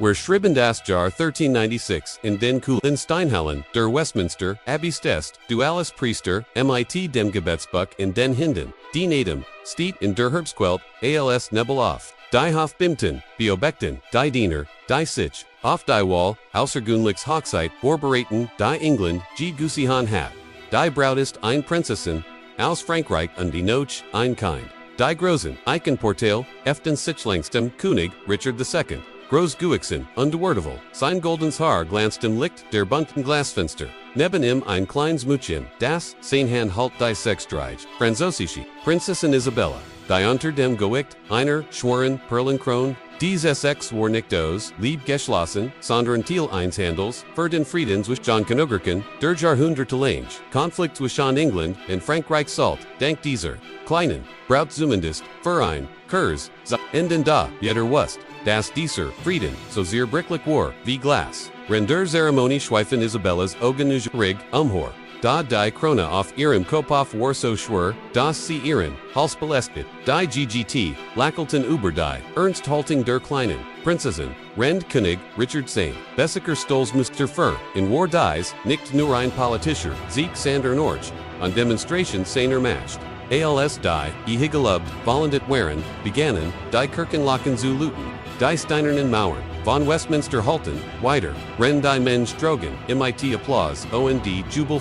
where Schrieben das Jahr 1396 in den Kuhlen Steinhallen der Westminster Abbey Stest, du alles Priester, mit dem Gebetsbuch in den Hinden, die Nadem, steht in der Herbstquelt, als Nebel auf, die Hofbimten, Beobechten, die Diener, die Sich, auf die Wall, außergewöhnliches Hochzeit, vorbereiten, die England, die Gusihan hat, die Braut ist ein Prinzessin, aus Frankreich und die Noch, ein Kind. Die Großen, Eichenportal, Eften Sichlangstem, König, Richard II. Groß Guixen, undewordevel, sein goldens Haar glanzt im Licht der bunten Glasfenster. Neben ihm ein kleines Mädchen, das, sein halt die Sexstreich, Französische, Prinzessin Isabella. Die unter dem Gewicht, einer, Schworen, Perlenkron, dies Essex war nicht aus, lieb geschlossen, sondern Thiel eins Handels, für den Frieden zwischen Königin, der Jahrhundertelange, Konflikt zwischen England und Frankreich salt, dank dieser kleinen, Braut zumindest, Verein, Kurs, Enden da, jeder Wust, das dieser Frieden, so sehr bricklich war, wie Glas, Render Zeremonie schweifen Isabellas Augen Rig, Umhor. Da die Krone auf ihrem Kopf war so schwer, dass sie ihren Hals belästigt. Die GGT, Lackelten über die Ernsthaltung der kleinen Prinzessin, Rend König, Richard II. Bessiker Stolz Mr. Fur, in war dies, nicht nur ein Politischer, Sieg Sander Norch, an Demonstration seiner Macht. Als die gelobt, vollendet waren, begannen, die Kirchenlocken zu looten, die Steinernen Mauern, von Westminster halten, weiter, Ren die Mensch drogen, mit Applaus, und Jubel.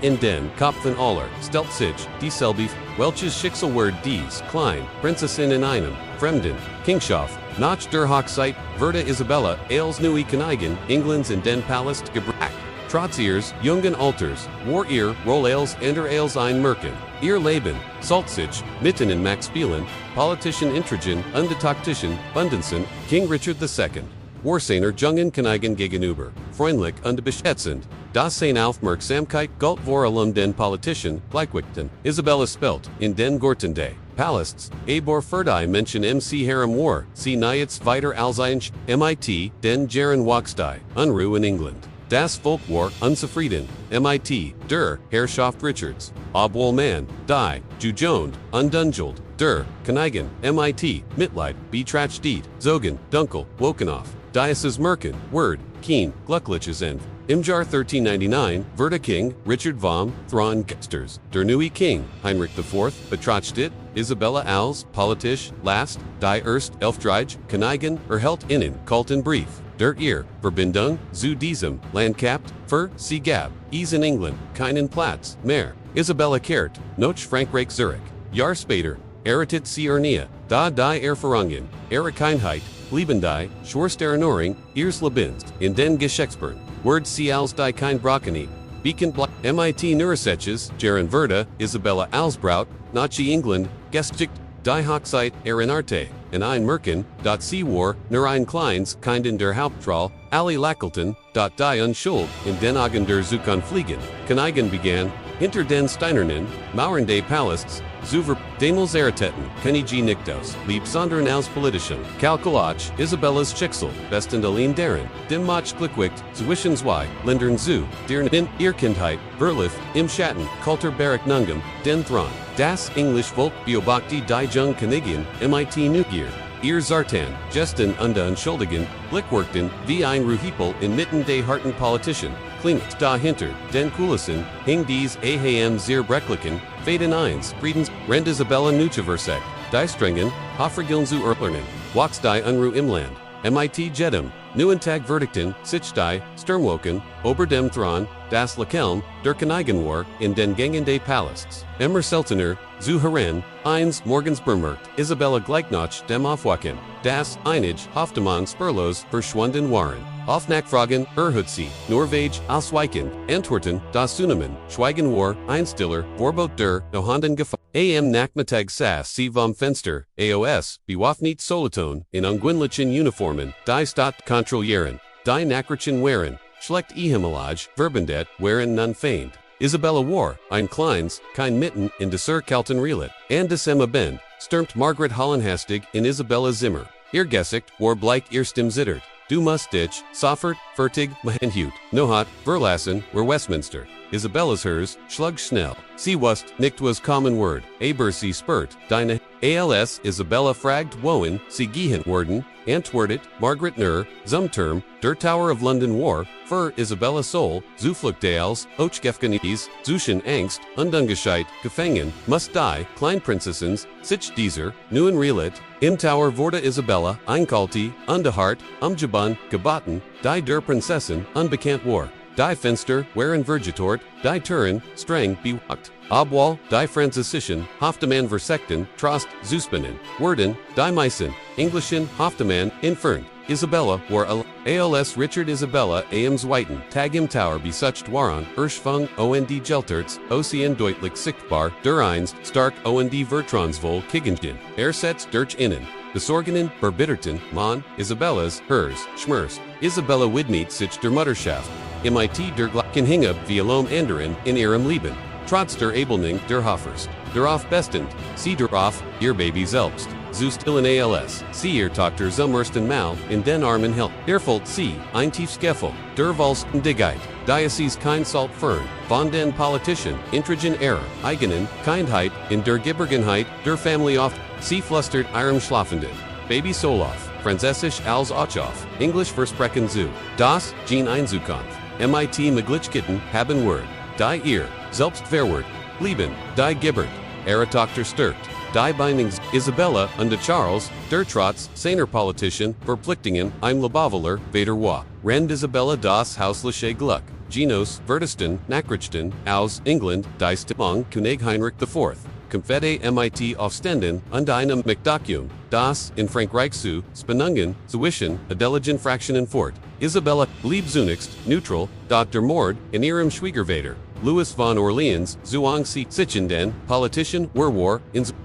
In den Kopfen aller, stellt sich, dieselbe, welches Schicksalwort dies, klein, Prinzessin in einem, Fremden, Kingschaft, nach der Hochzeit, wurde Isabella, als neue Königin, Englands in den Palast gebracht. Trotz ihres jungen Alters, war ihr Roll als als ein Merken. Ihr Leben, salt sich, mitten in Maxspielen, politischen Intrigen, undetaktischen, Bundensen, King Richard II. War seiner jungen Königin gegenüber, freundlich und beschätzend, das seine Aufmerksamkeit galt vor allem den Politischen, Gleichwichten. Isabella spelt, in den Gortende, Palasts, aber für die Menschen herem war, sie nichts weiter als ein mit, den Jaren Wachstei, Unruhe in England. Das Volk war unzufrieden, mit, der Herrschaft Richards, obwohl man, die, Jujond, undunjelt, der Königin, mit, Mitleid, betrachtet, Zogen, Dunkel, Wokenauf, Diocese Merken, Word, Keen, Gluckliches and im Jahr 1399, wurde King, Richard vom Thron Gesters, der neue King, Heinrich IV, betrachtet, Isabella als, politisch, last, die Elfdreich, Königin, erhält innen, kalten Brief, der ihr, Verbindung, zu diesem, Land capt, für, sie gab, in England, keinen Platz, mehr, Isabella kehrt, noch Frankreich Zurich, Jahr später, errettet sie Ernia, da die Erfahrungen, ihre Kindheit, blieben die, Schwersterenoring, ihres Lebens, in den Geschäftsbern. Word sie als die kind Broccani, beacon mit Neuresetches, Jaren Verda, Isabella Alsbraut, Nachi England, Gesticht, die Hochzeit, Arte, en ein Merken, sie war, nur ein kleins, kind in der Haupttrall, alle Lackelten, die Unschuld, in den Augen der Zukunfliegen, Königin begann, hinter den Steinernen, Mauern des Palasts, Zuver, Demels Ertetten, Königin Niktos, lieb sondern aus politischen, Kalkulach, Isabella's Schicksal, besten Aline Deren, dem Mach Glickwicht, zwischen zwei, Lindern zu, deren in ihr Kindheit, Verlief, im Schatten, Kulter Barak Nungem, den Thron, das English Volk beobachtet die Jung Königin, mit Neugier, ihr Zartan, Gesten und Unschuldigen, Blickworkten, wie ein Ruhepol inmitten des harten Politischen, Klingt dahinter, den Kulissen, hing dies Aham sehr Brecklichen, Faden 1, Friedens, Rend Isabella Nucheversek, die Strengen, Hofregiln zu Erlernen, Wachs die Unruh im Land, mit Jedem, Neuentag Verdikten, Sich die, Sturmwoken, Ober dem Thron, das Lakelm, der Königin war, in den Gängen des Palasts, Emmer Seltener, zu Heren, eins Morgens bemerkt, Isabella gleichnoch dem Aufwachen, das, Einige, Hoftemann Spurlos, verschwunden waren. Auf Nachfragen, Erhutzi, Norwegen, Ausweichen, Antworten, das Sunemen, Schweigen war, Einstiller, Vorbot der, Nohanden Gefahr. Am Nachmittag saß sie vom Fenster, AOS, bewaffnet Soloton, in ungewöhnlichen Uniformen, die Stadtkontrollieren, die Nachrichten waren, schlecht Ehemmelage, Verbendet, waren nun feind. Isabella war, ein kleins, kein Mitten, in der kalten Relet, and des Bend, stürmt Margaret Hollenhastig in Isabella Zimmer. Ihr Gesicht war bleich ihr Stimm zittert. Du musst dich, Soffert, Fertig, Mahenhut, Nohat, Verlassen, were Westminster. Isabella's hers, schlug schnell. Sie wust, nicht was common word, aber sie spurt, deine, als Isabella fragt wohin, sie gehen worden, antwortet, Margaret nur, zum Turm, der Tower of London war, für Isabella Soul, Zufluchtdales, Ochgefgenieß, Zuschen Angst, Undungescheit, Gefangen, must die, Kleinprinzessens, sich dieser, neuen Relit, im Tower wurde Isabella, einkalti, undehart, umgeban, gebaten, die der Prinzessin, unbekannt war. Die Fenster, wherein vergetort, die Türen, streng, bewacht. Obwohl, die Französischen, Hoftemann versekten, Trost, Zuspinnen, Worden, die Meissen, Englischen, Hoftemann, entfernt. Isabella war als Richard Isabella am Zweiten Tag im Tower besucht waren, Erschwung und Gelterts, Ocean deutlich sichtbar, der einst stark und Vertrauensvoll Kigenchen, setzt durch innen. Besorgenen, verbitterten, Mann, Isabellas, hers, Schmers, Isabella widmet sich der Mutterschaft, mit der Glocken hingab wie Alom anderen in ihrem Leben, trotz der Abelning der Hoffers, darauf bestend, sie darauf, ihr Baby selbst, Zust illen als, sie ihr Tochter zum ersten Mal in den Armen hält, erfüllt sie, ein Tiefskeffel, der Volsten Digkeit, Diocese kein Salt fern, von den Politischen, intrigen Error, eigenen, Kindheit, in der Geborgenheit, der Family oft, sie flustert ihrem Schlafenden, Baby Soloff, Französisch als Ochoff, Englisch versprechen zu, das, Gene Einzukunft, mit Maglitschkitten, haben Word, die ihr, selbst verword, blieben, die Gibbert, ihre Tochter stört. Die Bindings, Isabella und Charles, der Trotz, seiner Politischen, Verpflichtungen, im Lebavoler, weder war. Rend Isabella das Hausliche Gluck, Genos, Verdesten, Nachrichten, aus, England, die Stimmung, König Heinrich IV. Confede mit Aufständen und einem McDocuum, das, in Frankreich zu, Spannungen, zwischen, Adeligen Fraktionen fort. Isabella, blieb zunächst, neutral, Dr. Mord, in ihrem Schwiegervater. Louis von Orleans, Zuang Sie Sichenden, Politician, war,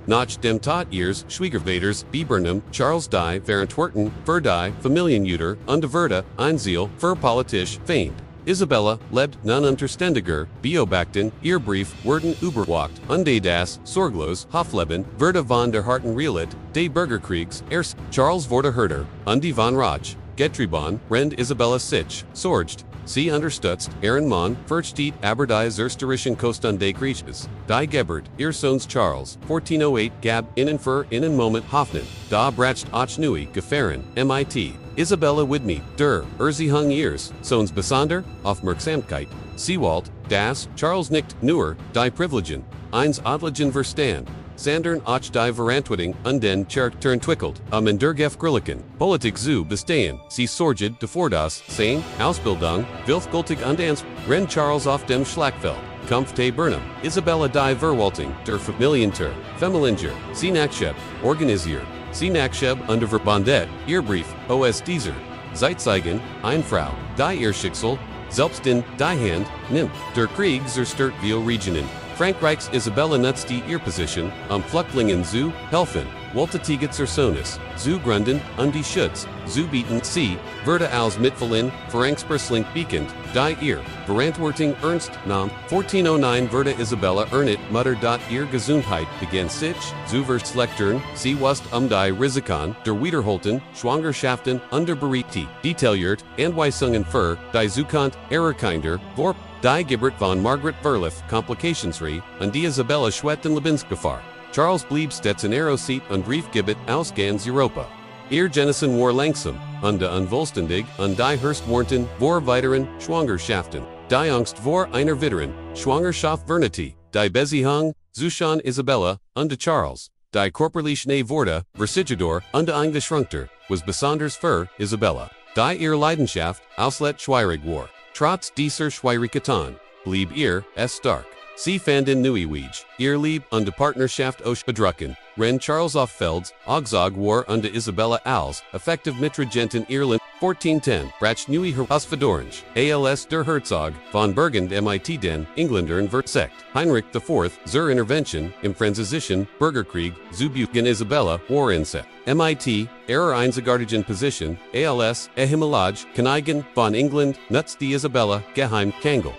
nach dem Tod ihres Schwiegervaters, Bibernum, Charles die Verantworten, für die Familienjuter, und Verda, Einziel, für Politisch, Feind. Isabella, lebt nun unterständiger, beobachten, ihr Brief, werden überwacht, und das, sorglos, Hofleben, Verda von der harten Realität, des Bürgerkriegs, Charles wurde Herder, und die von Raj, Getrieben, rend Isabella sich, sorgt, sie unterstützt, ihren Mann, versteht aber die historischen Kosten des Krieges, die Gebert, ihr Sohns Charles, 1408, gab, innen Moment Hoffnen, da bracht och nui, gefahren, mit, Isabella widmet, der, Erzihung ihres, Sohns besonder, Aufmerksamkeit, Seewald, das, Charles nicht, nur, die Privilegien, eins Adligen verstand, Sandern och die Verantwortung und den Charakter entwickelt, in der Gefgrilliken, Politik zu bestehen, sie sorget davor das, sein, Ausbildung, Wilfgültig und ans, Ren Charles auf dem Schlachtfeld, Kampf te Burnham, Isabella die Verwaltung, der Familienter, Femelinger, sie Nachscheb, organisiert, sie Nachscheb under Verbondet, ihr Brief, os dieser, Zeitzeugen, ein Frau, die ihr Schicksal, selbst in die Hand, nimmt, der Krieg zerstört viel Regionen. Frankreichs Isabella nutzt die ihr Position, Flüchtlingen zu helfen, wollte Tiget Sonis, zu gründen, die Schutz, zu bieten sie, wurde als Mittelin, Verangspurslink bekannt, die ihr, Verantwortung ernst nahm, 1409 wurde Isabella ernit Mutter. Ihr Gesundheit begann sich, zu verschlechtern, sie wust die Risiken, der Wiederholten, Schwangerschaften, under Beriti, detailliert, Anweisungen für, die Zukunft, Errorkinder, vor, die Geburt von Margaret Verliff, Komplikationsfrei, und die Isabella Schwetten Lebensgefahr. Charles blieb stets in Aeroseat und Briefgebet aus ganz Europa. Ihr Genessen war langsam, und die Unvollständig, und die Hurstwarnten, vor weiteren, Schwangerschaften. Die Angst vor einer weiteren, Schwangerschaft Vernity, die Beziehung, zwischen Isabella, und Charles. Die körperliche Worte, Versigidor, und eingeschränkter, was besonders für Isabella. Die ihr Leidenschaft, Auslet schwierig war. Trotz dieser Schwierigkeiten, blieb ihr, stark. Sie fanden Neuewege, ihr Lieb und die Partnerschaft bedrucken, Ren Charles auf Felds, Augsog war und Isabella als, effektiv Mitregenten Irland, 1410, brach Neue Herausforderung, als der Herzog, von Burgund mit den Engländern versekt, Heinrich IV, zur Intervention, im Französischen Bürgerkrieg, zu gegen Isabella, war inset, mit, einzigartigen Position, als, Himmelage, Königin von England, nutzt die Isabella, geheim, Kangel,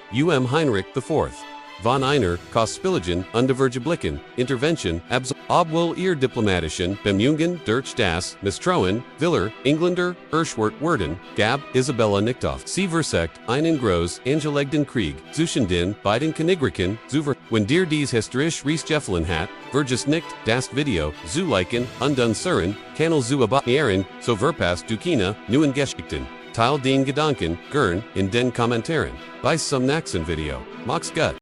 Heinrich IV. Von einer, Kostspieligen, und Vergeblicken, Intervention, Obwohl ihr diplomatischen Bemühungen durch das Misstrauen vieler Engländer erschwert wurden, gab Isabella nicht auf. Sie versagt einen groß angelegten Krieg zwischen den beiden Königreichen zu ver. Wenn dir dies historisch Reisgefallen hat, vergiss nicht, das Video zu liken und unseren Kanal zu abonnieren, so verpasst du keine neuen Geschichten. Teil den Gedanken gern in den Kommentaren. Bis zum nächsten Video. Mach's gut.